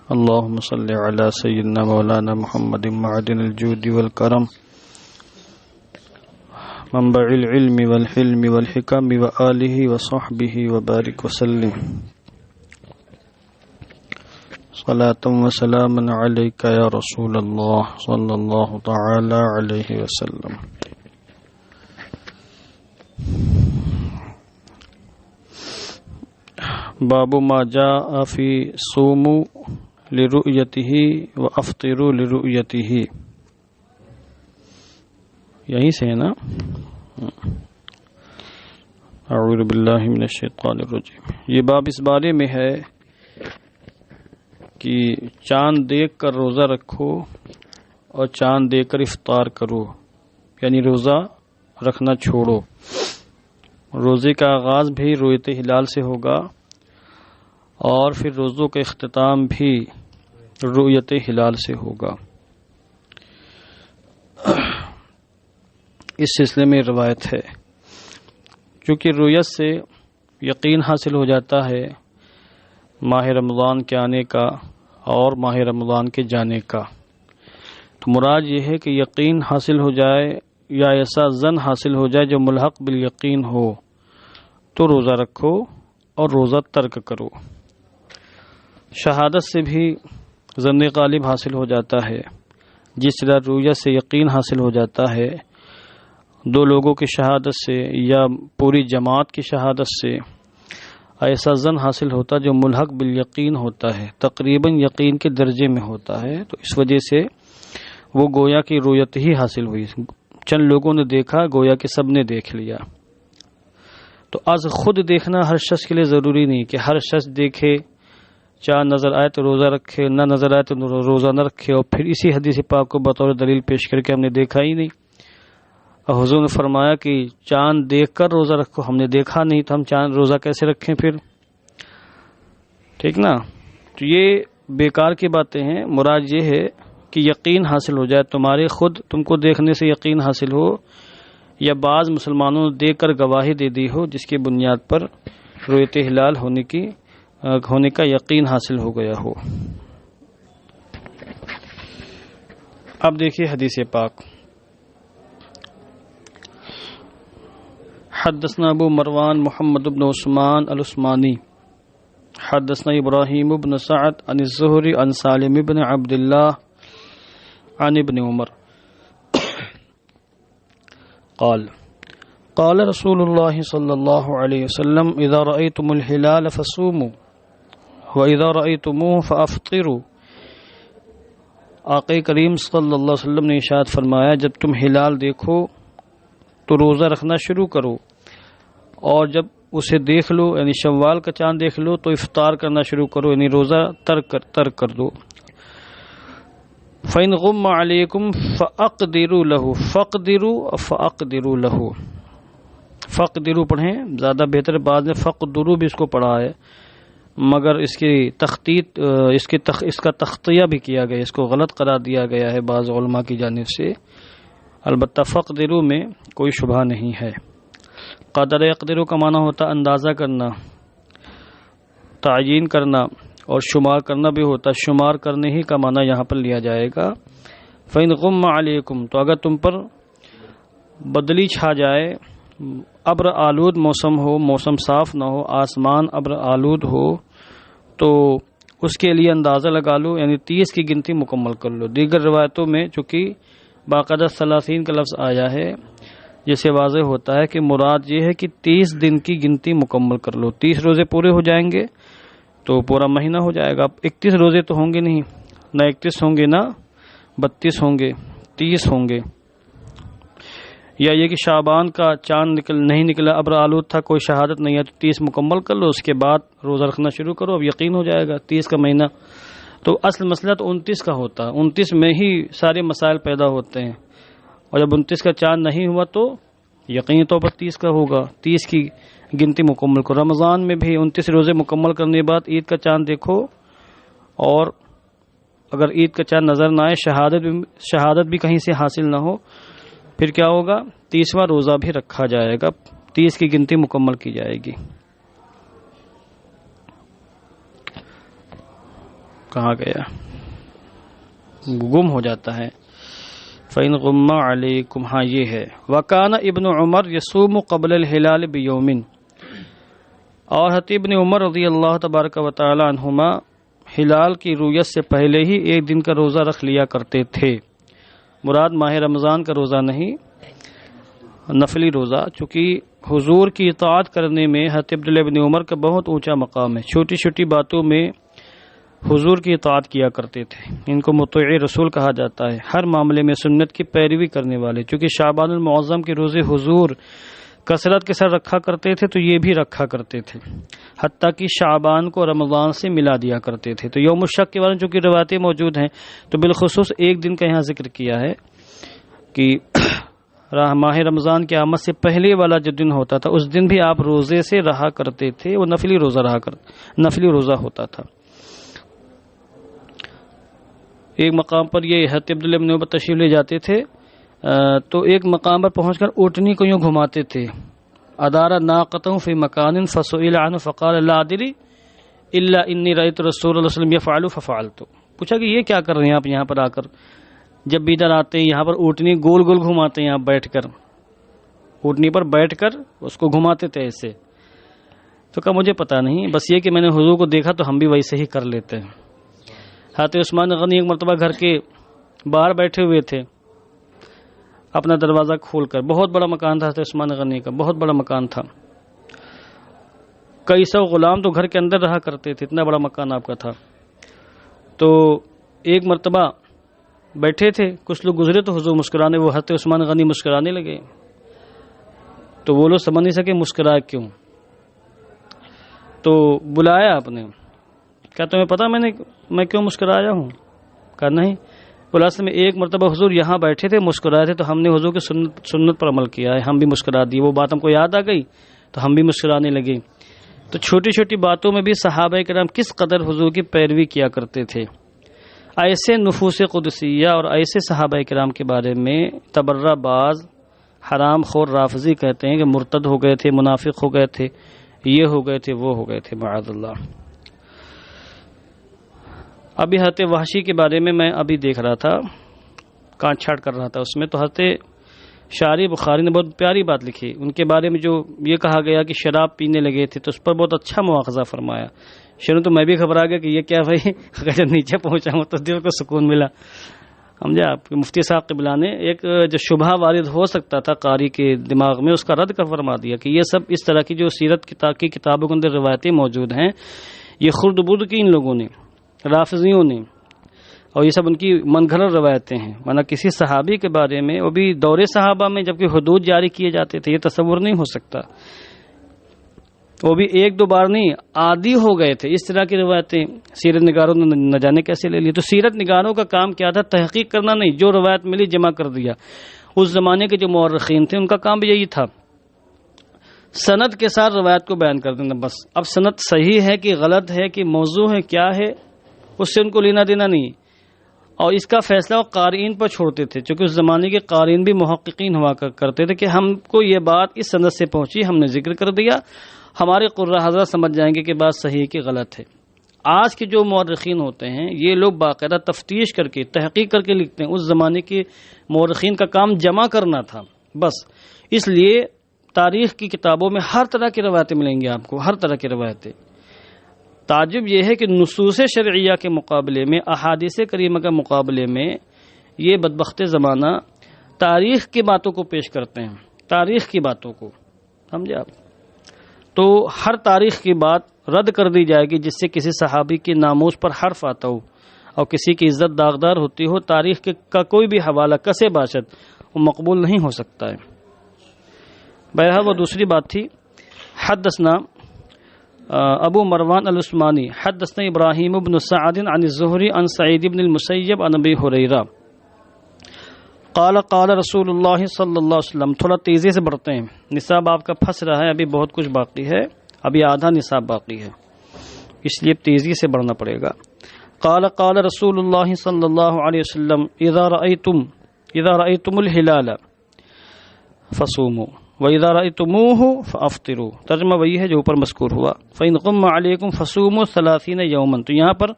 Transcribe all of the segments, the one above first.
اللهم صل على سيدنا مولانا محمد معدن الجود والكرم منبع العلم والحلم والحكم وآله وصحبه وبارك وسلم صلاة وسلاما عليك يا رسول الله صلى الله تعالى عليه وسلم. باب ما جاء في صوموا لرؤيته وافطروا لرؤيته. یہیں سے ہے نا؟ اعوذ باللہ من الشیطان الرجیم. یہ باب اس بارے میں ہے کہ چاند دیکھ کر روزہ رکھو اور چاند دیکھ کر افطار کرو، یعنی روزہ رکھنا چھوڑو. روزے کا آغاز بھی رؤیت ہلال سے ہوگا اور پھر روزوں کا اختتام بھی رؤیت ہلال سے ہوگا. اس سلسلے میں روایت ہے، چونکہ رؤیت سے یقین حاصل ہو جاتا ہے ماہ رمضان کے آنے کا اور ماہ رمضان کے جانے کا. تو مراد یہ ہے کہ یقین حاصل ہو جائے یا ایسا ظن حاصل ہو جائے جو ملحق بالیقین ہو تو روزہ رکھو اور روزہ ترک کرو. شہادت سے بھی ظن غالب حاصل ہو جاتا ہے، جس طرح رؤیت سے یقین حاصل ہو جاتا ہے. دو لوگوں کی شہادت سے یا پوری جماعت کی شہادت سے ایسا ظن حاصل ہوتا جو ملحق بالیقین ہوتا ہے، تقریباً یقین کے درجے میں ہوتا ہے. تو اس وجہ سے وہ گویا کی رؤیت ہی حاصل ہوئی. چند لوگوں نے دیکھا، گویا کہ سب نے دیکھ لیا. تو از خود دیکھنا ہر شخص کے لیے ضروری نہیں کہ ہر شخص دیکھے، چاند نظر آئے تو روزہ رکھے، نہ نظر آئے تو روزہ نہ رکھے، اور پھر اسی حدیث پاک کو بطور دلیل پیش کر کے ہم نے دیکھا ہی نہیں. اور حضور نے فرمایا کہ چاند دیکھ کر روزہ رکھو، ہم نے دیکھا نہیں تو ہم چاند روزہ کیسے رکھیں پھر؟ ٹھیک نا؟ تو یہ بیکار کی باتیں ہیں. مراد یہ ہے کہ یقین حاصل ہو جائے تمہارے، خود تم کو دیکھنے سے یقین حاصل ہو یا بعض مسلمانوں نے دیکھ کر گواہی دے دی ہو جس کی بنیاد پر رؤیت ہلال ہونے کا یقین حاصل ہو گیا ہو. اب دیکھیے حدیث پاک. حدثنا ابو مروان محمد بن عثمان العثمانی حدثنا ابراہیم بن سعد عن الزہری عن سالم بن عبد اللہ عن ابن عمر قال رسول اللہ صلی اللہ علیہ وسلم اذا رأيتم الهلال فصوموا وَإِذَا رَأَيْتُمُوهُ فَأَفْطِرُوا. آقا کریم صلی اللہ علیہ وسلم نے ارشاد فرمایا جب تم ہلال دیکھو تو روزہ رکھنا شروع کرو، اور جب اسے دیکھ لو یعنی شوال کا چاند دیکھ لو تو افطار کرنا شروع کرو، یعنی روزہ ترک کر دو. فَإِنْ غُمَّ عَلَيْكُمْ فَأَقْدِرُوا لَهُ فَأَقْدِرُوا لَهُ. فَقْدِرُوا پڑھیں زیادہ بہتر، بعد میں فَقْدُرُوا بھی اس کو پڑھا ہے مگر اس کی تخطیط اس کا تختیہ بھی کیا گیا، اس کو غلط قرار دیا گیا ہے بعض علماء کی جانب سے. البتہ فقدرو میں کوئی شبہ نہیں ہے. قدر یقدرو کا معنی ہوتا اندازہ کرنا، تعیین کرنا، اور شمار کرنا بھی ہوتا. شمار کرنے ہی کا معنی یہاں پر لیا جائے گا. فَإِنْ غُمَّ عَلَيْكُمْ تو اگر تم پر بدلی چھا جائے، ابر آلود موسم ہو، موسم صاف نہ ہو، آسمان ابر آلود ہو، تو اس کے لیے اندازہ لگا لو، یعنی 30 کی گنتی مکمل کر لو. دیگر روایتوں میں چونکہ باقاعدہ 30 کا لفظ آیا ہے، جس سے واضح ہوتا ہے کہ مراد یہ ہے کہ 30 دن کی گنتی مکمل کر لو. 30 روزے پورے ہو جائیں گے تو پورا مہینہ ہو جائے گا. اب 31 روزے تو ہوں گے نہیں، نہ 31 ہوں گے، نہ 32 ہوں گے، 30 ہوں گے. یا یہ کہ شعبان کا چاند نہیں نکلا، ابر آلود تھا، کوئی شہادت نہیں ہے، تو 30 مکمل کر لو، اس کے بعد روزہ رکھنا شروع کرو. اب یقین ہو جائے گا 30 کا مہینہ. تو اصل مسئلہ تو 29 کا ہوتا ہے، 29 میں ہی سارے مسائل پیدا ہوتے ہیں. اور جب 29 کا چاند نہیں ہوا تو یقینی طور پر 30 کا ہوگا. 30 کی گنتی مکمل کرو. رمضان میں بھی 29 روزے مکمل کرنے کے بعد عید کا چاند دیکھو، اور اگر عید کا چاند نظر نہ آئے، شہادت بھی کہیں سے حاصل نہ ہو، پھر کیا ہوگا؟ 30واں روزہ بھی رکھا جائے گا. 30 کی گنتی مکمل کی جائے گی۔ کہاں گیا؟ گم ہو جاتا ہے۔ فَإِنْ غُمَّ عَلَيْكُمْ، ہاں یہ ہے۔ وَكَانَ ابن عمر يَصُومُ قَبْلَ الْهِلَالِ بِيَوْمٍ، اور حضرت ابن عمر رضی اللہ تبارک و تعالی عنہما ہلال کی رویت سے پہلے ہی ایک دن کا روزہ رکھ لیا کرتے تھے۔ مراد ماہ رمضان کا روزہ نہیں، نفلی روزہ، چونکہ حضور کی اطاعت کرنے میں حضرت عبداللہ ابن عمر کا بہت اونچا مقام ہے۔ چھوٹی چھوٹی باتوں میں حضور کی اطاعت کیا کرتے تھے، ان کو مطیع رسول کہا جاتا ہے۔ ہر معاملے میں سنت کی پیروی کرنے والے، چونکہ شعبان المعظم کے روزے حضور کثرت کے ساتھ رکھا کرتے تھے تو یہ بھی رکھا کرتے تھے، حتیٰ کہ شعبان کو رمضان سے ملا دیا کرتے تھے۔ تو یوم الشک کے بارے میں چونکہ روایتیں موجود ہیں تو بالخصوص ایک دن کا یہاں ذکر کیا ہے کہ ماہ رمضان کی آمد سے پہلے والا جو دن ہوتا تھا اس دن بھی آپ روزے سے رہا کرتے تھے، وہ نفلی روزہ ہوتا تھا۔ ایک مقام پر یہ حضرت عبداللہ بن عمر تشریف لے جاتے تھے تو ایک مقام پر پہنچ کر اونٹنی کو یوں گھماتے تھے، ادار ناقتہ فی مکان فسئل عنہ فقال لا ادری الا انی رأیت رسول اللہ صلی اللہ علیہ وسلم یفعل ففعلت۔ پوچھا کہ یہ کیا کر رہے ہیں آپ یہاں پر آ کر؟ جب بھی ادھر آتے ہیں یہاں پر اونٹنی گول گول گھماتے ہیں، آپ بیٹھ کر اونٹنی پر بیٹھ کر اس کو گھماتے تھے ایسے۔ تو کہا مجھے پتا نہیں، بس یہ کہ میں نے حضور کو دیکھا تو ہم بھی ویسے ہی کر لیتے ہیں۔ حضرت عثمان غنی ایک مرتبہ گھر کے باہر بیٹھے ہوئے تھے اپنا دروازہ کھول کر، بہت بڑا مکان تھا حضرت عثمان غنی کا، بہت بڑا مکان تھا، کئی سو غلام تو گھر کے اندر رہا کرتے تھے، اتنا بڑا مکان آپ کا تھا۔ تو ایک مرتبہ بیٹھے تھے، کچھ لوگ گزرے تو حضور مسکرانے، وہ حضرت عثمان غنی مسکرانے لگے تو وہ لوگ سمجھ نہیں سکے مسکرائے کیوں، تو بلایا آپ نے، کیا تمہیں پتا میں کیوں مسکرایا ہوں؟ کہا نہیں۔ بولا اصل میں ایک مرتبہ حضور یہاں بیٹھے تھے مسکرائے تھے تو ہم نے حضور کی سنت پر عمل کیا ہے، ہم بھی مسکرا دی، وہ بات ہم کو یاد آ گئی تو ہم بھی مسکرانے لگے۔ تو چھوٹی چھوٹی باتوں میں بھی صحابہ کرام کس قدر حضور کی پیروی کیا کرتے تھے۔ ایسے نفوس قدسیہ اور ایسے صحابہ کرام کے بارے میں تبرہ باز حرام خور رافضی کہتے ہیں کہ مرتد ہو گئے تھے، منافق ہو گئے تھے، یہ ہو گئے تھے، وہ ہو گئے تھے، معاذ اللہ۔ ابھی حضرت وحشی کے بارے میں ابھی دیکھ رہا تھا، کانٹ چھاٹ کر رہا تھا اس میں، تو حضرت شارح بخاری نے بہت پیاری بات لکھی ان کے بارے میں، جو یہ کہا گیا کہ شراب پینے لگے تھے تو اس پر بہت اچھا مواخذہ فرمایا۔ شروع تو میں بھی گھبرا گیا کہ یہ کیا بھائی، اگر نیچے پہنچا ہوں تو دل کو سکون ملا۔ سمجھا آپ کے مفتی صاحب قبلہ نے ایک جو شبہ وارد ہو سکتا تھا قاری کے دماغ میں، اس کا رد کر فرما دیا کہ یہ سب اس طرح کی جو سیرت کی کتابوں کے اندر روایتیں موجود ہیں، یہ خرد برد کی ان لوگوں نے، رافضیوں نے، اور یہ سب ان کی من گھڑت روایتیں ہیں، ورنہ کسی صحابی کے بارے میں، وہ بھی دور صحابہ میں جبکہ حدود جاری کیے جاتے تھے، یہ تصور نہیں ہو سکتا۔ وہ بھی ایک دو بار نہیں، عادی ہو گئے تھے اس طرح کی روایتیں سیرت نگاروں نے نہ جانے کیسے لے لی۔ تو سیرت نگاروں کا کام کیا تھا؟ تحقیق کرنا نہیں، جو روایت ملی جمع کر دیا۔ اس زمانے کے جو مورخین تھے ان کا کام بھی یہی تھا، سند کے ساتھ روایت کو بیان کر دینا بس۔ اب سند صحیح ہے کہ غلط ہے کہ موضوع ہے کیا ہے، اس سے ان کو لینا دینا نہیں، اور اس کا فیصلہ وہ قارئین پر چھوڑتے تھے، چونکہ اس زمانے کے قارئین بھی محققین ہوا کرتے تھے کہ ہم کو یہ بات اس سند سے پہنچی، ہم نے ذکر کر دیا، ہمارے قرہ حضرات سمجھ جائیں گے کہ بات صحیح ہے کہ غلط ہے۔ آج کے جو مورخین ہوتے ہیں یہ لوگ باقاعدہ تفتیش کر کے تحقیق کر کے لکھتے ہیں، اس زمانے کے مورخین کا کام جمع کرنا تھا بس۔ اس لیے تاریخ کی کتابوں میں ہر طرح کی روایتیں ملیں گی آپ کو، ہر طرح کی روایتیں۔ تعجب یہ ہے کہ نصوص شرعیہ کے مقابلے میں، احادیث کریمہ کے مقابلے میں یہ بدبخت زمانہ تاریخ کی باتوں کو پیش کرتے ہیں، تاریخ کی باتوں کو، سمجھے آپ؟ تو ہر تاریخ کی بات رد کر دی جائے گی جس سے کسی صحابی کی ناموس پر حرف آتا ہو اور کسی کی عزت داغدار ہوتی ہو، تاریخ کا کوئی بھی حوالہ کسے باشد وہ مقبول نہیں ہو سکتا ہے۔ بہرحال وہ دوسری بات تھی۔ حدثنا ابو مروان العثمانی حدثنا ابراہیم بن سعد عن الزہری عن سعید بن المسیب عن ابی ہریرہ قال قال رسول اللہ صلی اللہ علیہ وسلم۔ تھوڑا تیزی سے بڑھتے ہیں، نصاب آپ کا پھنس رہا ہے، ابھی بہت کچھ باقی ہے، ابھی آدھا نصاب باقی ہے، اس لیے تیزی سے بڑھنا پڑے گا۔ قال قال رسول اللہ صلی اللہ علیہ وسلم اذا رأیتم الہلال فصوموا۔ وَإِذَا رَأَيْتُمُوهُ فَأَفْطِرُوا، ترجمہ وہی ہے جو اوپر مذکور ہوا. فَإِنْ غُمَّ عَلَيْكُمْ فَصُومُوا 30 يَوْمًا، تو یہاں پر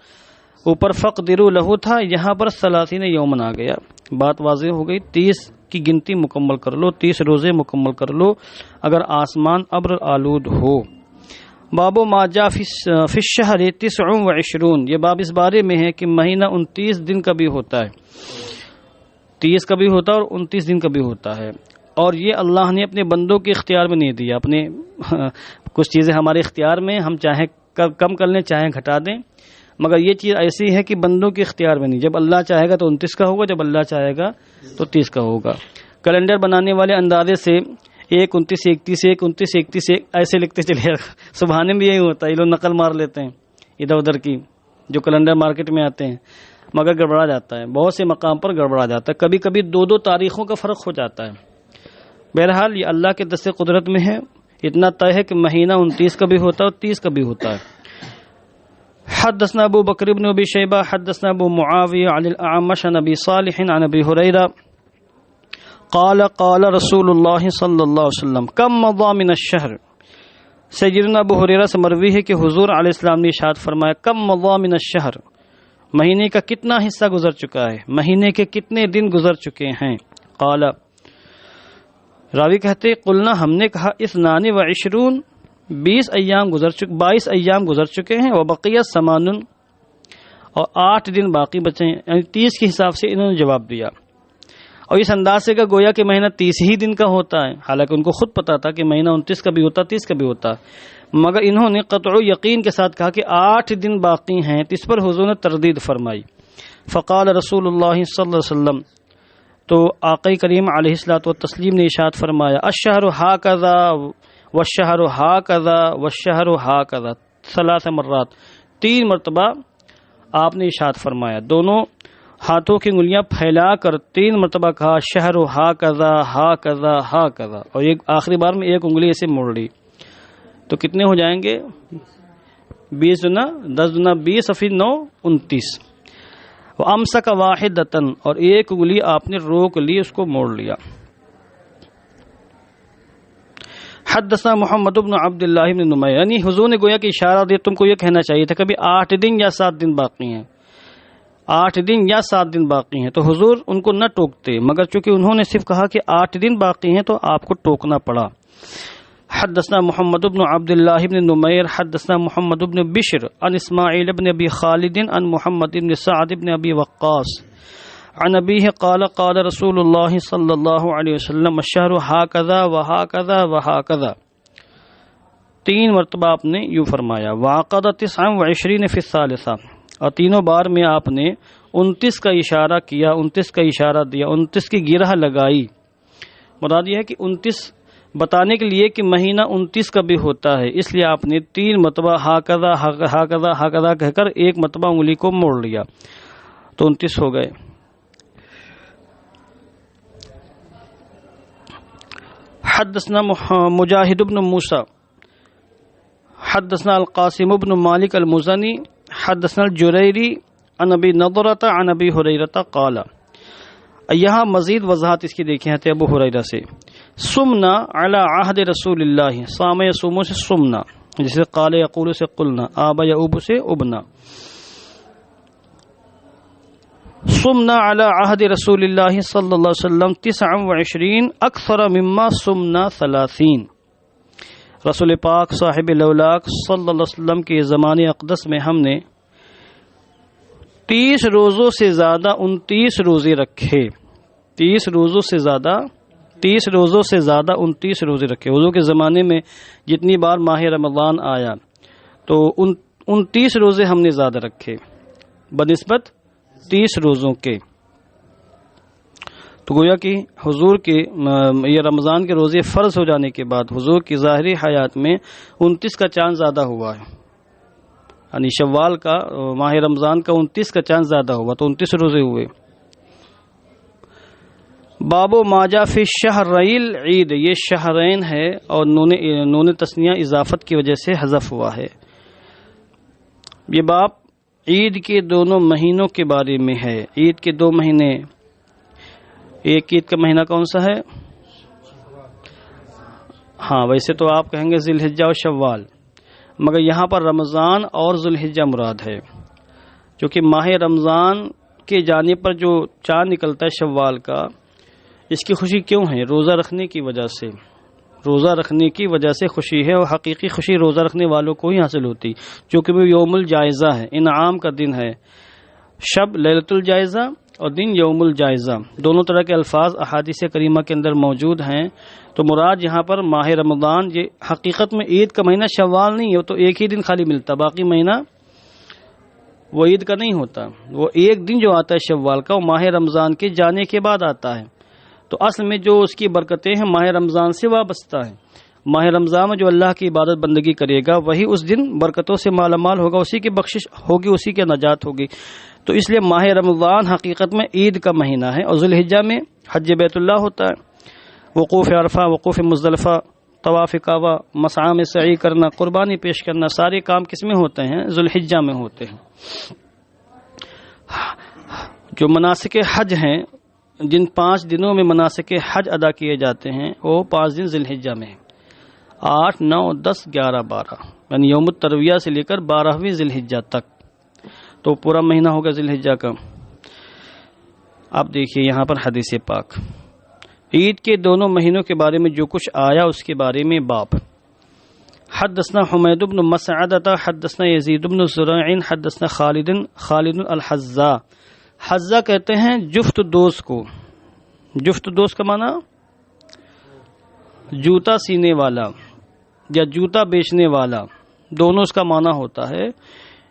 اوپر فَقْدِرُوا لَهُ تھا، یہاں پر 30 يَوْمًا آ گیا. بات واضح ہو گئی. 30 کی گنتی مکمل کر لو، 30 روزے مکمل کر لو اگر آسمان ابر آلود ہو. باب ما جاء فی الشہر 29، یہ باب اس بارے میں ہے کہ مہینہ 29 دن کا بھی ہوتا ہے، 30 کا بھی ہوتا ہے اور 29 دن کا بھی ہوتا ہے. اور یہ اللہ نے اپنے بندوں کے اختیار میں نہیں دیا. اپنے کچھ چیزیں ہمارے اختیار میں، ہم چاہیں کم کر لیں چاہیں گھٹا دیں، مگر یہ چیز ایسی ہے کہ بندوں کے اختیار میں نہیں. جب اللہ چاہے گا تو 29 کا ہوگا، جب اللہ چاہے گا تو 30 کا ہوگا. کیلنڈر بنانے والے اندازے سے 1 29 31 1 29 31 1 ایسے لکھتے چلے. سبحانے میں یہی ہوتا ہے، یہ لوگ نقل مار لیتے ہیں ادھر ادھر کی جو کیلنڈر مارکیٹ میں آتے ہیں، مگر گڑبڑا جاتا ہے. بہت سے مقام پر گڑبڑا جاتا ہے، کبھی کبھی 2 تاریخوں کا فرق ہو جاتا ہے. بہرحال یہ اللہ کے دست قدرت میں ہے. اتنا طے ہے کہ مہینہ 29 کا بھی ہوتا ہے اور 30 کا بھی ہوتا ہے. حدثنا ابو بکر بن ابی شیبہ حدثنا ابو معاویہ عن الاعمش عن ابی صالح عن ابی ہریرہ قال قال رسول اللہ صلی اللہ علیہ وسلم کم مضى من الشہر. سیدنا ابو ہریرہ سے مروی ہے کہ حضور علیہ السلام نے ارشاد فرمایا کم مضى من الشہر، مہینے کا کتنا حصہ گزر چکا ہے، مہینے کے کتنے دن گزر چکے ہیں. قال، راوی کہتے قلنا، ہم نے کہا 22 22 ایام گزر چکے ہیں. وبقیت 8 اور 8 دن باقی بچے ہیں، یعنی 30 کے حساب سے انہوں نے جواب دیا. اور اس انداز سے کہ گویا کہ مہینہ 30 ہی دن کا ہوتا ہے، حالانکہ ان کو خود پتا تھا کہ مہینہ 29 کا بھی ہوتا 30 کا بھی ہوتا، مگر انہوں نے قطع یقین کے ساتھ کہا کہ 8 دن باقی ہیں. اس پر حضور نے تردید فرمائی. فقال رسول اللہ صلی اللہ علیہ وسلم، تو آقا کریم علیہ الصلوۃ والتسلیم نے ارشاد فرمایا الشہر ہاکذا والشہر ہاکذا والشہر ہاکذا 3 مرات، 3 مرتبہ آپ نے ارشاد فرمایا. دونوں ہاتھوں کی انگلیاں پھیلا کر 3 مرتبہ کہا شہر ہاکذا ہاکذا ہاکذا، اور ایک آخری بار میں ایک انگلی ایسے موڑ لی. تو کتنے ہو جائیں گے؟ 20 دنا 10 دنا 20 فی 9 29. وَأَمْسَكَ وَاحِدَةً، اور ایک انگلی آپ نے روک لی، اس کو موڑ لیا. حدثنا محمد بن عبد اللہ بن نمیر، یعنی حضور نے گویا کہ اشارہ دیا تم کو یہ کہنا چاہیے تھا کبھی 8 دن یا 7 دن باقی ہیں، 8 دن یا 7 دن باقی ہیں، تو حضور ان کو نہ ٹوکتے، مگر چونکہ انہوں نے صرف کہا کہ 8 دن باقی ہیں تو آپ کو ٹوکنا پڑا. حدثنا محمد بن عبد اللہ بن نمیر حدثنا محمد بن بشر عن اسماعیل بن ابی خالد عن محمد بن سعد بن ابی وقاص عن ابیہ قال قال رسول اللہ صلی اللہ علیہ وسلم الشہر ہاکذا وہاکذا وہاکذا، 3 مرتبہ آپ نے یوں فرمایا. وعقد 29 فی الثالثہ، اور تینوں بار میں آپ نے 29 کا اشارہ کیا، 29 کا اشارہ دیا، 29 کی گرہ لگائی. مراد یہ ہے کہ 29 بتانے کے لیے کہ مہینہ 29 کا بھی ہوتا ہے، اس لیے آپ نے 3 مرتبہ ہاکذا ہاکذا ہاکذا کہہ کر 1 مرتبہ انگلی کو موڑ لیا، تو 29 ہو گئے. حدثنا مجاہد بن موسیٰ حدثنا القاسم بن مالک المزنی حدثنا الجریری عن ابی نضرۃ عن ابی ہریرۃ قال. یہاں مزید وضاحت اس کی دیکھیں ہیں ابو ہریرہ سے. سمنا علی عہد رسول اللہ، صام یصوم سے سمنا، جسے قال یقول سے قلنا، آب یعوب سے ابنا. سمنا علی عہد رسول اللہ صلی اللہ علیہ وسلم 29 اکثر مما سمنا 30. رسول پاک صاحب لولاک صلی اللہ علیہ وسلم کے زمان اقدس میں ہم نے 30 روزوں سے زیادہ 29 روزے رکھے. 30 روزوں سے زیادہ 29 روزے رکھے. وضو کے زمانے میں جتنی بار ماہ رمضان آیا تو 29 روزے ہم نے زیادہ رکھے بنسبت 30 روزوں کے. تو گویا کہ حضور کے یہ رمضان کے روزے فرض ہو جانے کے بعد حضور کی ظاہری حیات میں 29 کا چاند زیادہ ہوا ہے، یعنی شوال کا ماہ رمضان کا 29 کا چاند زیادہ ہوا تو 29 روزے ہوئے. بابو ماجا فی شہرین عید، یہ شہرین ہے اور نون تسنیہ اضافت کی وجہ سے حذف ہوا ہے. یہ باب عید کے دونوں مہینوں کے بارے میں ہے. عید کے 2 مہینے، ایک عید کا مہینہ کون سا ہے؟ ہاں ویسے تو آپ کہیں گے ذی الحجہ اور شوال، مگر یہاں پر رمضان اور ذی الحجہ مراد ہے، کیونکہ ماہ رمضان کے جانے پر جو چاند نکلتا ہے شوال کا، اس کی خوشی کیوں ہے؟ روزہ رکھنے کی وجہ سے، روزہ رکھنے کی وجہ سے خوشی ہے، اور حقیقی خوشی روزہ رکھنے والوں کو ہی حاصل ہوتی، چونکہ وہ یوم الجائزہ ہے، انعام کا دن ہے، شب لیلۃ الجائزہ اور دن یوم الجائزہ، دونوں طرح کے الفاظ احادیث کریمہ کے اندر موجود ہیں۔ تو مراد یہاں پر ماہ رمضان، یہ حقیقت میں عید کا مہینہ شوال نہیں ہے، تو ایک ہی دن خالی ملتا، باقی مہینہ وہ عید کا نہیں ہوتا، وہ ایک دن جو آتا ہے شوال کا وہ ماہ رمضان کے جانے کے بعد آتا ہے۔ تو اصل میں جو اس کی برکتیں ہیں ماہ رمضان سے وابستہ ہیں، ماہ رمضان میں جو اللہ کی عبادت بندگی کرے گا وہی اس دن برکتوں سے مالا مال ہوگا، اسی کی بخشش ہوگی، اسی کی نجات ہوگی۔ تو اس لیے ماہ رمضان حقیقت میں عید کا مہینہ ہے، اور ذی الحجہ میں حج بیت اللہ ہوتا ہے، وقوف عرفہ، وقوف مزدلفہ، طواف کعبہ، مسعی میں سعی کرنا، قربانی پیش کرنا، سارے کام کس میں ہوتے ہیں؟ ذی الحجہ میں ہوتے ہیں۔ جو مناسک حج ہیں، جن 5 دنوں میں مناسک حج ادا کیے جاتے ہیں وہ 5 دن ذی الحجہ میں ہیں، 8، 9، 10، 11، 12، یعنی یوم الترویہ سے لے کر 12ویں ذی الحجہ تک، تو پورا مہینہ ہوگا ذی الحجہ کا۔ اب دیکھیے یہاں پر حدیث پاک، عید کے دونوں مہینوں کے بارے میں جو کچھ آیا اس کے بارے میں باب۔ حدثنا حمید بن مسعدہ حدثنا یزید بن زرع حدثنا خالد الحذا۔ حذا کہتے ہیں جفت دوست کو، جفت دوست کا معنی جوتا سینے والا یا جوتا بیچنے والا، دونوں اس کا معنی ہوتا ہے۔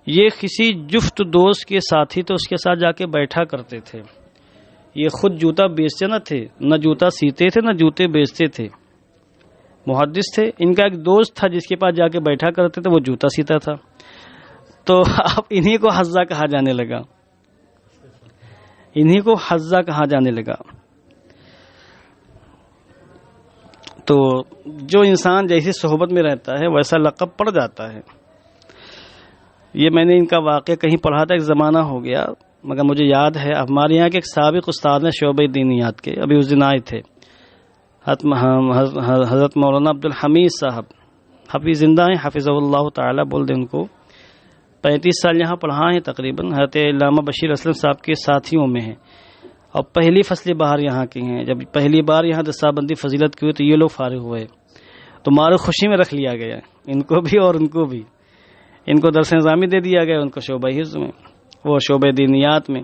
یہ کسی جفت دوست کے ساتھی تو اس کے ساتھ جا کے بیٹھا کرتے تھے، یہ خود جوتا بیچتے نہ تھے، نہ جوتا سیتے تھے، نہ جوتے بیچتے تھے، محدث تھے۔ ان کا ایک دوست تھا جس کے پاس جا کے بیٹھا کرتے تھے، وہ جوتا سیتا تھا، تو اب انہی کو حذا کہا جانے لگا، انہی کو حذا کہا جانے لگا۔ تو جو انسان جیسی صحبت میں رہتا ہے ویسا لقب پڑ جاتا ہے۔ یہ میں نے ان کا واقعہ کہیں پڑھا تھا، ایک زمانہ ہو گیا مگر مجھے یاد ہے، ہمارے یہاں کے ایک سابق استاد ہیں شعبہ دینیات کے، ابھی اس دن آئے تھے، حضرت مولانا عبد الحمید صاحب، حفیظ زندہ ہیں، حفظہ اللہ تعالی بول دیں ان کو، 35 سال یہاں پڑھا ہیں تقریباً، حضرت علامہ بشیر اسلم صاحب کے ساتھیوں میں ہیں، اور پہلی فصل بہار یہاں کی ہیں۔ جب پہلی بار یہاں دستہ بندی فضیلت کی ہوئی تو یہ لوگ فارغ ہوئے، تو مارو خوشی میں رکھ لیا گیا، ان کو بھی اور ان کو بھی، ان کو درس نظامی دے دیا گیا، ان کو شعبہ حفظ میں، وہ شعبہ دینیات میں۔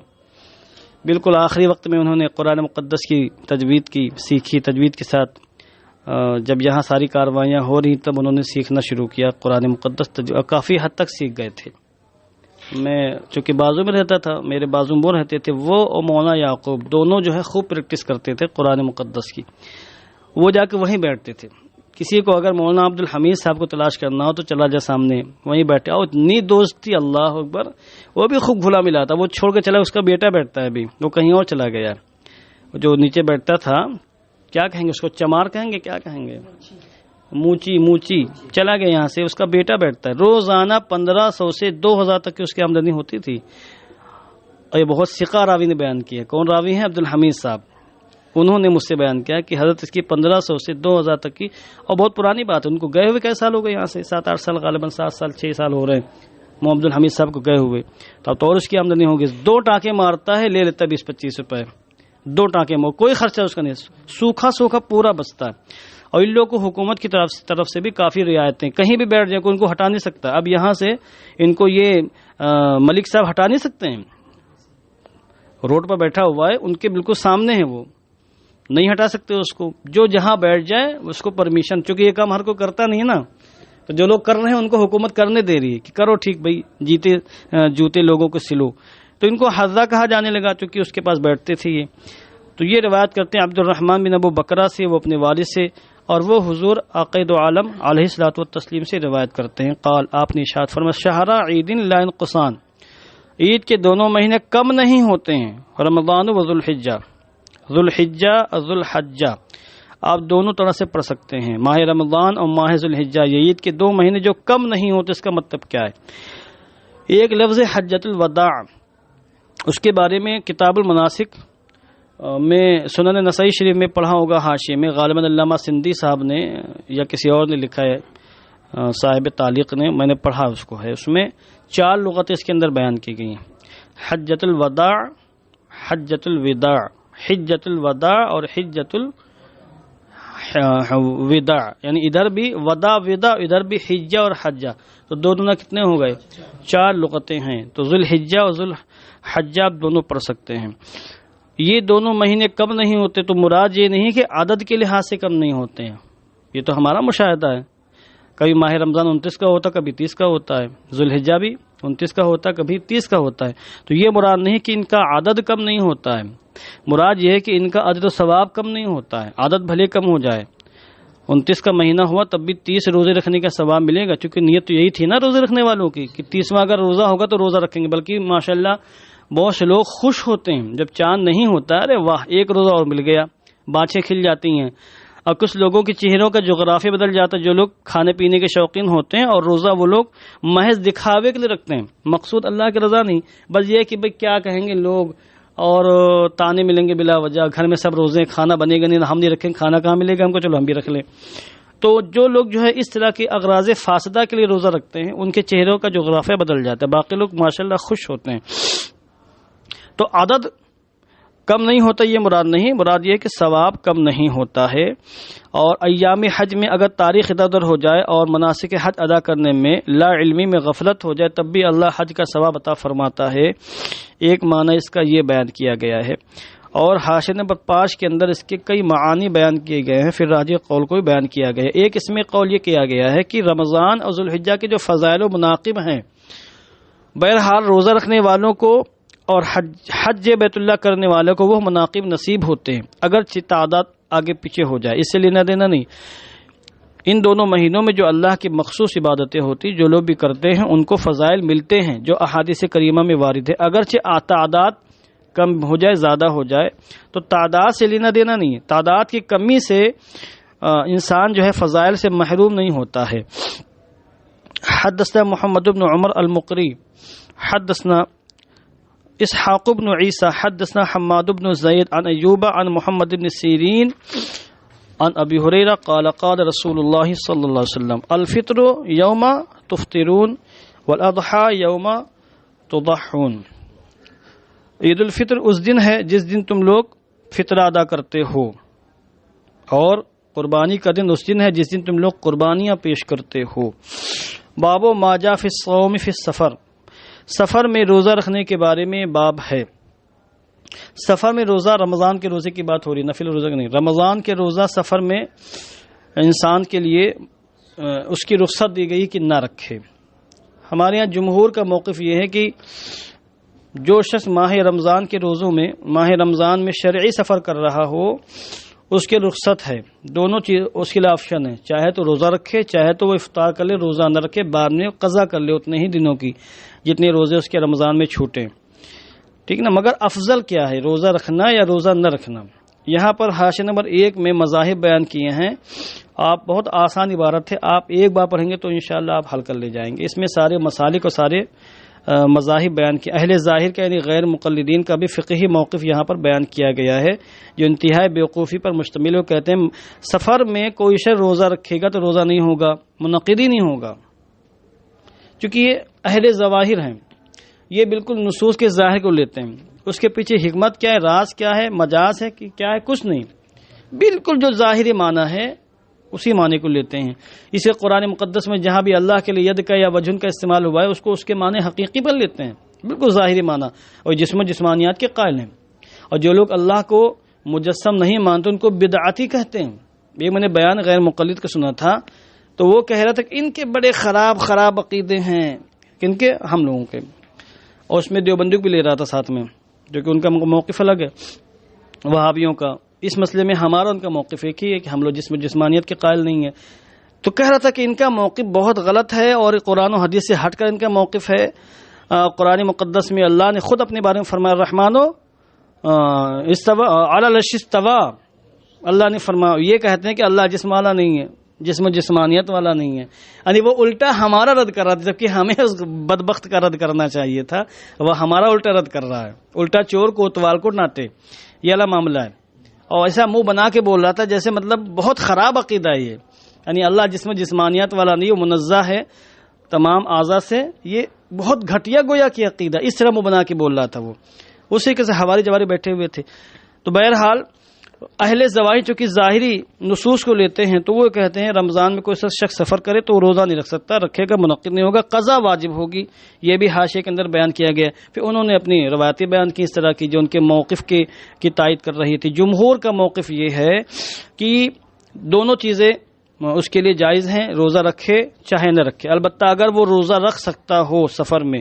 بالکل آخری وقت میں انہوں نے قرآن مقدس کی تجوید کی سیکھی، تجوید کے ساتھ جب یہاں ساری کاروائیاں ہو رہی تب انہوں نے سیکھنا شروع کیا قرآن مقدس، کافی حد تک سیکھ گئے تھے۔ میں چونکہ بازو میں رہتا تھا، میرے بازو میں رہتے تھے وہ، اور مولانا یعقوب دونوں جو ہے خوب پریکٹس کرتے تھے قرآن مقدس کی، وہ جا کے وہیں بیٹھتے تھے۔ کسی کو اگر مولانا عبد الحمید صاحب کو تلاش کرنا ہو تو چلا جا سامنے، وہیں بیٹھے، اور اتنی دوستی، اللہ اکبر، وہ بھی خوب گھلا ملا تھا، وہ چھوڑ کے چلا، اس کا بیٹا بیٹھتا ہے ابھی، وہ کہیں اور چلا گیا، جو نیچے بیٹھتا تھا، کیا کہیں گے اس کو، چمار کہیں گے، کیا کہیں گے، موچی چلا گیا یہاں سے، اس کا بیٹا بیٹھتا ہے، روزانہ 1500 سے 2000 تک کی اس کی آمدنی ہوتی تھی۔ اور یہ بہت ثقہ راوی نے بیان کیا، کون راوی ہیں؟ عبد الحمید صاحب، انہوں نے مجھ سے بیان کیا کہ حضرت اس کی 1500 سے 2000 تک کی، اور بہت پرانی بات ہے، ان کو گئے ہوئے کئی سال ہو گئے یہاں سے، 7-8 سال، غالباً 7 سال 6 سال ہو رہے ہیں عبد الحمید صاحب کو گئے ہوئے، تو اب تو اور اس کی آمدنی ہوگی، 2 ٹانکے مارتا ہے، لے لیتا 20-25 روپے، 2 ٹانکے مار، کوئی خرچہ اس کا نہیں، سوکھا پورا بستا ہے۔ اور ان لوگوں کو حکومت کی طرف سے بھی کافی رعایتیں، کہیں بھی بیٹھ جائیں کوئی ان کو ہٹا نہیں سکتا۔ اب یہاں سے ان کو یہ ملک صاحب ہٹا نہیں سکتے ہیں، روڈ پر بیٹھا ہوا ہے، ان کے بالکل سامنے ہے، وہ نہیں ہٹا سکتے اس کو، جو جہاں بیٹھ جائے اس کو پرمیشن، چونکہ یہ کام ہر کوئی کرتا نہیں ہے نا، تو جو لوگ کر رہے ہیں ان کو حکومت کرنے دے رہی ہے کہ کرو ٹھیک بھائی، جوتے لوگوں کو سلو، تو ان کو حذا کہا جانے لگا چونکہ اس کے پاس بیٹھتے تھے یہ۔ تو یہ روایت کرتے ہیں عبد الرحمن بن ابو بکرہ سے، وہ اپنے والد سے، اور وہ حضور عقید عالم علیہ الصلوۃ والتسلیم سے روایت کرتے ہیں، قال، آپ نے ارشاد فرمایا، شہرا عید لا ينقصان، عید کے دونوں مہینے کم نہیں ہوتے ہیں، رمضان و ذوالحجہ، ذوالحجہ ذوالحجہ، آپ دونوں طرح سے پڑھ سکتے ہیں، ماہ رمضان اور ماہ ذوالحجہ، یہ عید کے 2 مہینے جو کم نہیں ہوتے، اس کا مطلب کیا ہے؟ ایک لفظ حجۃ الوداع، اس کے بارے میں کتاب المناسک میں سنن نسائی شریف میں پڑھا ہوگا حاشیے میں، غالباً علامہ سندھی صاحب نے یا کسی اور نے لکھا ہے، صاحب تعلیق نے، میں نے پڑھا اس کو ہے، اس میں 4 لغتیں اس کے اندر بیان کی گئی ہیں، حجۃ الوداع، حجۃ الوداع، حجۃ الوداع اور حجۃ الوداع، یعنی ادھر بھی ودا ودا، ادھر بھی حجہ اور حجہ، تو دونوں کتنے ہو گئے؟ 4 لغتیں ہیں، تو ذوالحجہ اور ذوالحجہ آپ دونوں پڑھ سکتے ہیں۔ یہ دونوں مہینے کم نہیں ہوتے، تو مراد یہ نہیں کہ عدد کے لحاظ سے کم نہیں ہوتے ہیں، یہ تو ہمارا مشاہدہ ہے، کبھی ماہ رمضان 29 کا ہوتا، کبھی 30 کا ہوتا ہے، ذوالحجہ بھی 29 کا ہوتا ہے، کبھی 30 کا ہوتا ہے، تو یہ مراد نہیں کہ ان کا عدد کم نہیں ہوتا ہے، مراد یہ ہے کہ ان کا اجر و ثواب کم نہیں ہوتا ہے، عدد بھلے کم ہو جائے، 29 کا مہینہ ہوا تب بھی 30 روزے رکھنے کا ثواب ملے گا، چونکہ نیت تو یہی تھی نا روزے رکھنے والوں کی کہ 30واں اگر روزہ ہوگا تو روزہ رکھیں گے، بلکہ ماشاءاللہ بہت سے لوگ خوش ہوتے ہیں جب چاند نہیں ہوتا، ارے واہ ایک روزہ اور مل گیا، بانچیں کھل جاتی ہیں، اور کچھ لوگوں کے چہروں کا جغرافیہ بدل جاتا ہے، جو لوگ کھانے پینے کے شوقین ہوتے ہیں اور روزہ وہ لوگ محض دکھاوے کے لیے رکھتے ہیں، مقصود اللہ کی رضا نہیں، بس یہ ہے کہ بھئی کیا کہیں گے لوگ اور تانے ملیں گے بلا وجہ، گھر میں سب روزے، کھانا بنے گا نہیں، ہم نہیں رکھیں، کھانا کہاں ملے گا ہم کو، چلو ہم بھی رکھ لیں۔ تو جو لوگ جو ہے اس طرح کے اغراض فاسدہ کے لیے روزہ رکھتے ہیں، ان کے چہروں کا جغرافیہ بدل جاتا ہے، باقی لوگ ماشاءاللہ خوش ہوتے ہیں۔ تو عدد کم نہیں ہوتا یہ مراد نہیں، مراد یہ ہے کہ ثواب کم نہیں ہوتا ہے، اور ایام حج میں اگر تاریخ ادھر ادھر ہو جائے اور مناسک حج ادا کرنے میں لا علمی میں غفلت ہو جائے تب بھی اللہ حج کا ثواب عطا فرماتا ہے، ایک معنی اس کا یہ بیان کیا گیا ہے، اور حاشیہ نمبر 5 کے اندر اس کے کئی معانی بیان کیے گئے ہیں، پھر راجح قول کو بھی بیان کیا گیا ہے۔ ایک اس میں قول یہ کیا گیا ہے کہ رمضان اور ذوالحجہ کے جو فضائل و مناقب ہیں، بہرحال روزہ رکھنے والوں کو اور حج بیت اللہ کرنے والوں کو وہ مناقب نصیب ہوتے ہیں، اگرچہ تعداد آگے پیچھے ہو جائے، اس سے لینا دینا نہیں۔ ان دونوں مہینوں میں جو اللہ کی مخصوص عبادتیں ہوتی جو لوگ بھی کرتے ہیں ان کو فضائل ملتے ہیں جو احادیث کریمہ میں وارد ہے، اگرچہ تعداد کم ہو جائے، زیادہ ہو جائے، تو تعداد سے لینا دینا نہیں ہے، تعداد کی کمی سے انسان جو ہے فضائل سے محروم نہیں ہوتا ہے۔ حدثنا محمد بن عمر المقری حدثنا اسحاق بن عیسیٰ حدثنا حماد بن زید عن ایوب عن محمد بن سیرین عن ابی ہریرہ قال قال رسول اللہ صلی اللہ علیہ وسلم الفطر یوم تفطرون والاضحى یوم تضحون، عید الفطر اس دن ہے جس دن تم لوگ فطر ادا کرتے ہو، اور قربانی کا دن اس دن ہے جس دن تم لوگ قربانیاں پیش کرتے ہو۔ باب ما جاء فی الصوم فی السفر، سفر میں روزہ رکھنے کے بارے میں باب ہے۔ سفر میں روزہ، رمضان کے روزے کی بات ہو رہی، نفل روزہ کی نہیں، رمضان کے روزہ سفر میں انسان کے لیے اس کی رخصت دی گئی کہ نہ رکھے۔ ہمارے یہاں جمہور کا موقف یہ ہے کہ جو شخص ماہ رمضان کے روزوں میں، ماہ رمضان میں شرعی سفر کر رہا ہو اس کے رخصت ہے، دونوں چیز اس کے لیے آپشن ہے، چاہے تو روزہ رکھے، چاہے تو وہ افطار کر لے، روزہ نہ رکھے، بعد میں قضا کر لے اتنے ہی دنوں کی جتنے روزے اس کے رمضان میں چھوٹے، ٹھیک نا۔ مگر افضل کیا ہے، روزہ رکھنا یا روزہ نہ رکھنا؟ یہاں پر حاشیہ نمبر 1 میں مذاہب بیان کیے ہیں، آپ بہت آسان عبارت ہے، آپ ایک بار پڑھیں گے تو انشاءاللہ آپ حل کر لے جائیں گے۔ اس میں سارے مسالک اور سارے مذاہب بیان کیے، اہل ظاہر کا یعنی غیر مقلدین کا بھی فقہی موقف یہاں پر بیان کیا گیا ہے جو انتہائی بیوقوفی پر مشتمل ہے۔ وہ کہتے ہیں سفر میں کوئی شخص روزہ رکھے گا تو روزہ نہیں ہوگا، منعقد ہی نہیں ہوگا، چونکہ یہ اہل ظواہر ہیں، یہ بالکل نصوص کے ظاہر کو لیتے ہیں، اس کے پیچھے حکمت کیا ہے، راز کیا ہے، مجاز ہے کہ کیا ہے، کچھ نہیں، بالکل جو ظاہری معنی ہے اسی معنی کو لیتے ہیں۔ اسے قرآن مقدس میں جہاں بھی اللہ کے لیے ید کا یا وجن کا استعمال ہوا ہے اس کو اس کے معنی حقیقی پر لیتے ہیں، بالکل ظاہری معنی، اور جسم و جسمانیات کے قائل ہیں۔ اور جو لوگ اللہ کو مجسم نہیں مانتے ان کو بدعتی کہتے ہیں۔ یہ میں نے بیان غیر مقلد کا سنا تھا، تو وہ کہہ رہا تھا کہ ان کے بڑے خراب عقیدے ہیں، کن کے؟ ہم لوگوں کے، اور اس میں دیوبندیوں بھی لے رہا تھا ساتھ میں، جو کہ ان کا موقف الگ ہے وہابیوں کا۔ اس مسئلے میں ہمارا ان کا موقف ایک ہی ہے کہ ہم لوگ جسم جسمانیت کے قائل نہیں ہیں۔ تو کہہ رہا تھا کہ ان کا موقف بہت غلط ہے اور قرآن و حدیث سے ہٹ کر ان کا موقف ہے۔ قرآن مقدس میں اللہ نے خود اپنے بارے میں فرمایا الرحمن استوى علی العرش استوى، اللہ نے فرمایا، یہ کہتے ہیں کہ اللہ جسم والا نہیں ہے، جسم و جسمانیت والا نہیں ہے، یعنی وہ الٹا ہمارا رد کر رہا تھا، جبکہ ہمیں اس بدبخت کا رد کرنا چاہیے تھا، وہ ہمارا الٹا رد کر رہا ہے، الٹا چور کوتوال کو ڈانٹے، یہ والا معاملہ ہے۔ اور ایسا منہ بنا کے بول رہا تھا جیسے مطلب بہت خراب عقیدہ ہے یہ، یعنی اللہ جسم و جسمانیت والا نہیں، وہ منزہ ہے تمام اعضاء سے، یہ بہت گھٹیا گویا کی عقیدہ، اس طرح منہ بنا کے بول رہا تھا وہ، اسی کے سے حواری جواری بیٹھے ہوئے تھے۔ تو بہرحال اہل ظواہر چونکہ ظاہری نصوص کو لیتے ہیں تو وہ کہتے ہیں رمضان میں کوئی شخص سفر کرے تو وہ روزہ نہیں رکھ سکتا، رکھے گا منعقد نہیں ہوگا، قضا واجب ہوگی، یہ بھی حاشیے کے اندر بیان کیا گیا۔ پھر انہوں نے اپنی روایتیں بیان کی اس طرح کی جو ان کے موقف کی تائید کر رہی تھی۔ جمہور کا موقف یہ ہے کہ دونوں چیزیں اس کے لیے جائز ہیں، روزہ رکھے چاہے نہ رکھے، البتہ اگر وہ روزہ رکھ سکتا ہو سفر میں،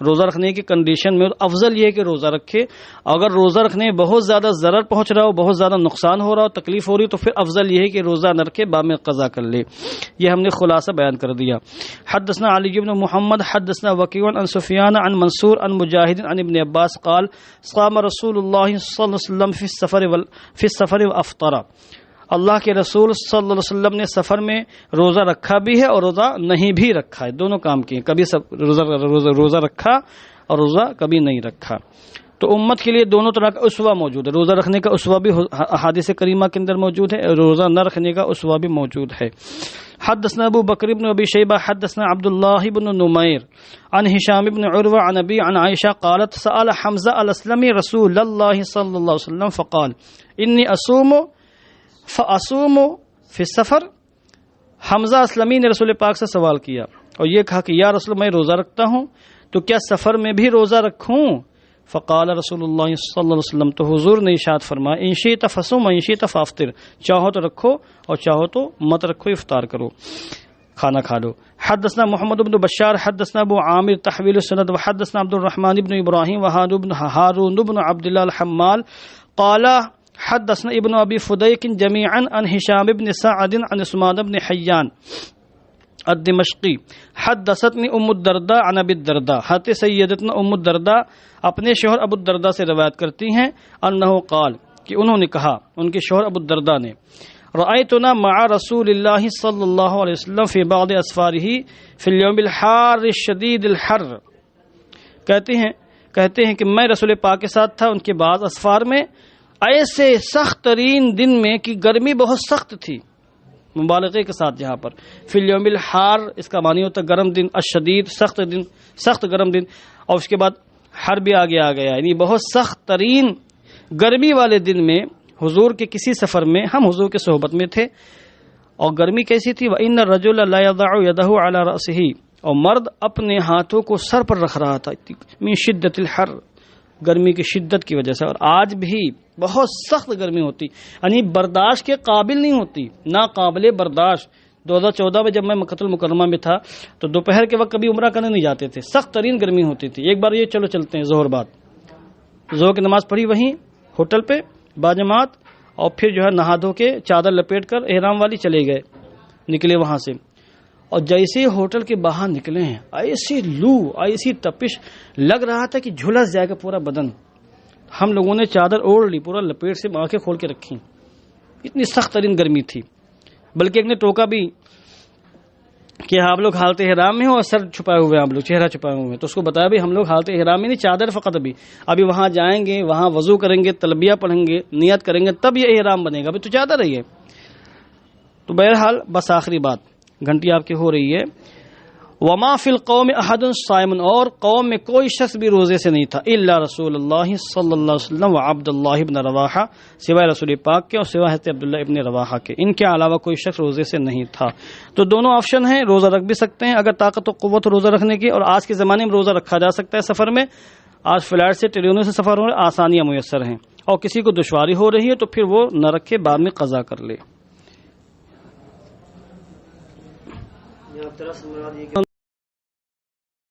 روزہ رکھنے کی کنڈیشن میں، افضل یہ ہے کہ روزہ رکھے۔ اگر روزہ رکھنے میں بہت زیادہ ضرر پہنچ رہا ہو، بہت زیادہ نقصان ہو رہا ہو، تکلیف ہو رہی، تو پھر افضل یہ ہے کہ روزہ نہ رکھے، بعد میں قضا کر لے۔ یہ ہم نے خلاصہ بیان کر دیا۔ حدثنا علی بن محمد حدثنا وکیع عن سفیان عن منصور عن مجاہد عن ابن عباس قال صام رسول اللہ صلی اللہ علیہ وسلم فی السفر وافطر، اللہ کے رسول صلی اللہ علیہ وسلم نے سفر میں روزہ رکھا بھی ہے اور روزہ نہیں بھی رکھا ہے، دونوں کام کیے، کبھی روزہ رکھا اور روزہ کبھی نہیں رکھا۔ تو امت کے لیے دونوں طرح کا اسوہ موجود ہے، روزہ رکھنے کا اسوہ بھی احادیث کریمہ کے اندر موجود ہے، روزہ نہ رکھنے کا اسوہ بھی موجود ہے۔ حدثنا ابو بکر بن ابی شیبہ حدثنا عبد اللہ بن نمیر عن ہشام بن عروہ عن ابی عن عائشہ قالت سأل حمزہ الاسلمی رسول اللہ صلی اللہ علیہ وسلم فقال انی اصوم فاصوم فی السفر، حمزہ اسلمی نے رسول پاک سے سوال کیا اور یہ کہا کہ یا رسول میں روزہ رکھتا ہوں تو کیا سفر میں بھی روزہ رکھوں؟ فقال رسول اللہ صلی اللہ علیہ وسلم، تو حضور نے ارشاد فرمایا ان شئت فصم وان شئت فافطر، چاہو تو رکھو اور چاہو تو مت رکھو، افطار کرو، کھانا کھا لو۔ حدثنا محمد بن بشار حدثنا ابو عامر تحویل السند وحدثنا عبد الرحمن بن ابراہیم وہارون بن عبد اللہ الحمال قال حدثنا ابن ابی فدیک جميعا عن ہشام بن سعد عن عثمان بن حیان الدمشقی حدثتنی ام الدرداء عن ابی الدرداء، حضرت سیدتنا ام الدرداء اپنے شوہر ابو الدرداء سے روایت کرتی ہیں انہ قال، کہ انہوں نے کہا، ان کے شوہر ابو الدرداء نے، رأیتنا مع رسول اللہ صلی اللہ علیہ وسلم فی بعض اسفارہ فی اليوم الحار الشدید الحر، کہتے ہیں کہ میں رسول پاک کے ساتھ تھا ان کے بعض اسفار میں ایسے سخت ترین دن میں کہ گرمی بہت سخت تھی، مبالغے کے ساتھ یہاں پر فی الیوم الحار، اس کا معنی ہوتا ہے گرم دن، الشدید سخت گرم دن، اور اس کے بعد حر بھی آگے آ گیا، یعنی بہت سخت ترین گرمی والے دن میں حضور کے کسی سفر میں ہم حضور کے صحبت میں تھے، اور گرمی کیسی تھی؟ وَإِنَّ الرَّجُلَ لَا يَضَعُ يَدَهُ عَلَى رَأْسِهِ، اور مرد اپنے ہاتھوں کو سر پر رکھ رہا تھا، من شدت الحر، گرمی کی شدت کی وجہ سے، اور آج بھی بہت سخت گرمی ہوتی، یعنی برداشت کے قابل نہیں ہوتی، ناقابل برداشت۔ 2014 میں جب میں مکہ المکرمہ میں تھا تو دوپہر کے وقت کبھی عمرہ کرنے نہیں جاتے تھے، سخت ترین گرمی ہوتی تھی۔ ایک بار یہ چلو چلتے ہیں ظہر بعد، ظہر کی نماز پڑھی وہیں ہوٹل پہ باجماعت، اور پھر جو ہے نہا دھو کے چادر لپیٹ کر احرام والی چلے گئے، نکلے وہاں سے، اور جیسے ہی ہوٹل کے باہر نکلے ہیں ایسی لو ایسی تپش، لگ رہا تھا کہ جھلس جائے گا پورا بدن۔ ہم لوگوں نے چادر اوڑھ لی، پورا لپیٹ سے آنکھیں کھول کے رکھی، اتنی سخت ترین گرمی تھی۔ بلکہ ایک نے ٹوکا بھی کہ آپ لوگ حالت احرام میں ہو اور سر چھپائے ہوئے، آپ لوگ چہرہ چھپائے ہوئے، تو اس کو بتایا بھی ہم لوگ حالت احرام میں نہیں، چادر فقط ابھی وہاں جائیں گے، وہاں وضو کریں گے، تلبیہ پڑھیں گے، نیت کریں گے، تب یہ احرام بنے گا، ابھی تو چادر رہی ہے۔ تو بہرحال بس آخری بات، گھنٹی آپ کی ہو رہی ہے، وما فی القوم احد صائم، اور قوم میں کوئی شخص بھی روزے سے نہیں تھا، الا رسول اللہ صلی اللہ علیہ وسلم و عبد اللہ ابن رواحہ، سوائے رسول پاک کے اور سوائے حضرت عبداللہ ابن رواحہ کے، ان کے علاوہ کوئی شخص روزے سے نہیں تھا۔ تو دونوں آپشن ہیں، روزہ رکھ بھی سکتے ہیں اگر طاقت و قوت روزہ رکھنے کی، اور آج کے زمانے میں روزہ رکھا جا سکتا ہے سفر میں، آج فلائٹ سے ٹرینوں سے سفر ہو رہے، آسانیاں میسر ہیں، اور کسی کو دشواری ہو رہی ہے تو پھر وہ نہ رکھے، بعد میں قضا کر لے۔